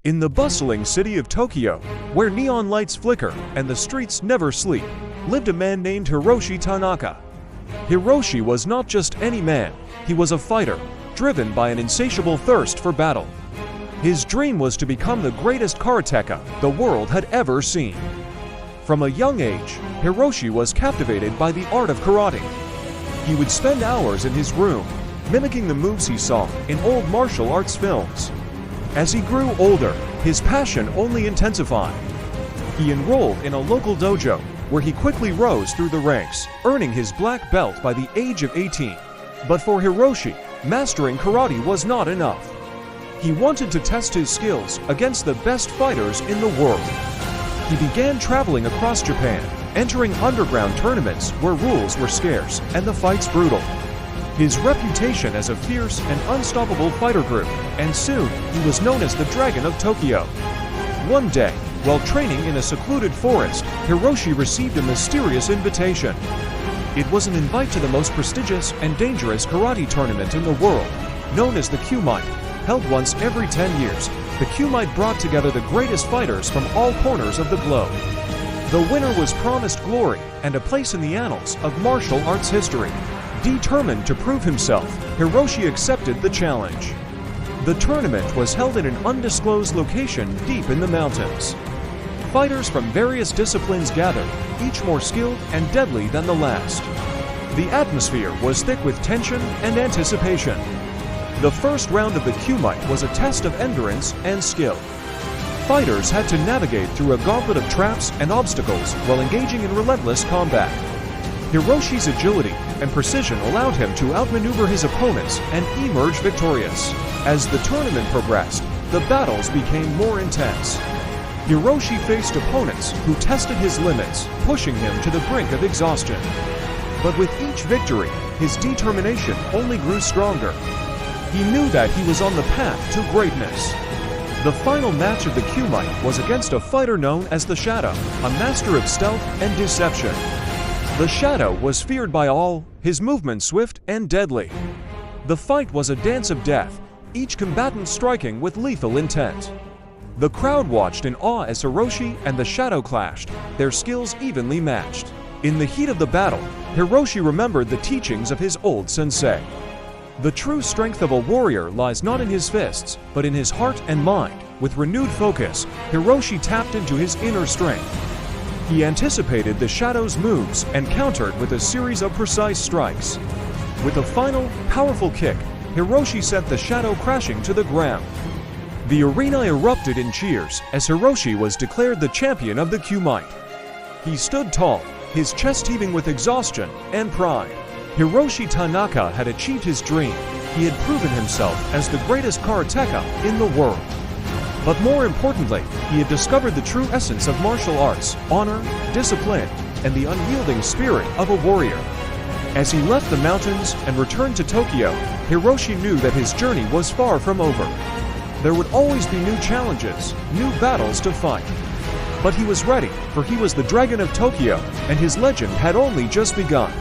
In the bustling city of Tokyo, where neon lights flicker and the streets never sleep, lived a man named Hiroshi Tanaka. Hiroshi was not just any man, he was a fighter, driven by an insatiable thirst for battle. His dream was to become the greatest karateka the world had ever seen. From a young age, Hiroshi was captivated by the art of karate. He would spend hours in his room, mimicking the moves he saw in old martial arts films. As he grew older, his passion only intensified. He enrolled in a local dojo, where he quickly rose through the ranks, earning his black belt by the age of 18. But for Hiroshi, mastering karate was not enough. He wanted to test his skills against the best fighters in the world. He began traveling across Japan, entering underground tournaments where rules were scarce and the fights brutal. His reputation as a fierce and unstoppable fighter grew, and soon he was known as the Dragon of Tokyo. One day, while training in a secluded forest, Hiroshi received a mysterious invitation. It was an invite to the most prestigious and dangerous karate tournament in the world, known as the Kumite. Held once every 10 years, the Kumite brought together the greatest fighters from all corners of the globe. The winner was promised glory and a place in the annals of martial arts history. Determined to prove himself, Hiroshi accepted the challenge. The tournament was held in an undisclosed location deep in the mountains. Fighters from various disciplines gathered, each more skilled and deadly than the last. The atmosphere was thick with tension and anticipation. The first round of the Kumite was a test of endurance and skill. Fighters had to navigate through a gauntlet of traps and obstacles while engaging in relentless combat. Hiroshi's agility and precision allowed him to outmaneuver his opponents and emerge victorious. As the tournament progressed, the battles became more intense. Hiroshi faced opponents who tested his limits, pushing him to the brink of exhaustion. But with each victory, his determination only grew stronger. He knew that he was on the path to greatness. The final match of the Kumite was against a fighter known as the Shadow, a master of stealth and deception. The Shadow was feared by all, his movements swift and deadly. The fight was a dance of death, each combatant striking with lethal intent. The crowd watched in awe as Hiroshi and the Shadow clashed, their skills evenly matched. In the heat of the battle, Hiroshi remembered the teachings of his old sensei. The true strength of a warrior lies not in his fists, but in his heart and mind. With renewed focus, Hiroshi tapped into his inner strength. He anticipated the Shadow's moves and countered with a series of precise strikes. With a final, powerful kick, Hiroshi sent the Shadow crashing to the ground. The arena erupted in cheers as Hiroshi was declared the champion of the Kumite. He stood tall, his chest heaving with exhaustion and pride. Hiroshi Tanaka had achieved his dream. He had proven himself as the greatest karateka in the world. But more importantly, he had discovered the true essence of martial arts, honor, discipline, and the unyielding spirit of a warrior. As he left the mountains and returned to Tokyo, Hiroshi knew that his journey was far from over. There would always be new challenges, new battles to fight. But he was ready, for he was the Dragon of Tokyo, and his legend had only just begun.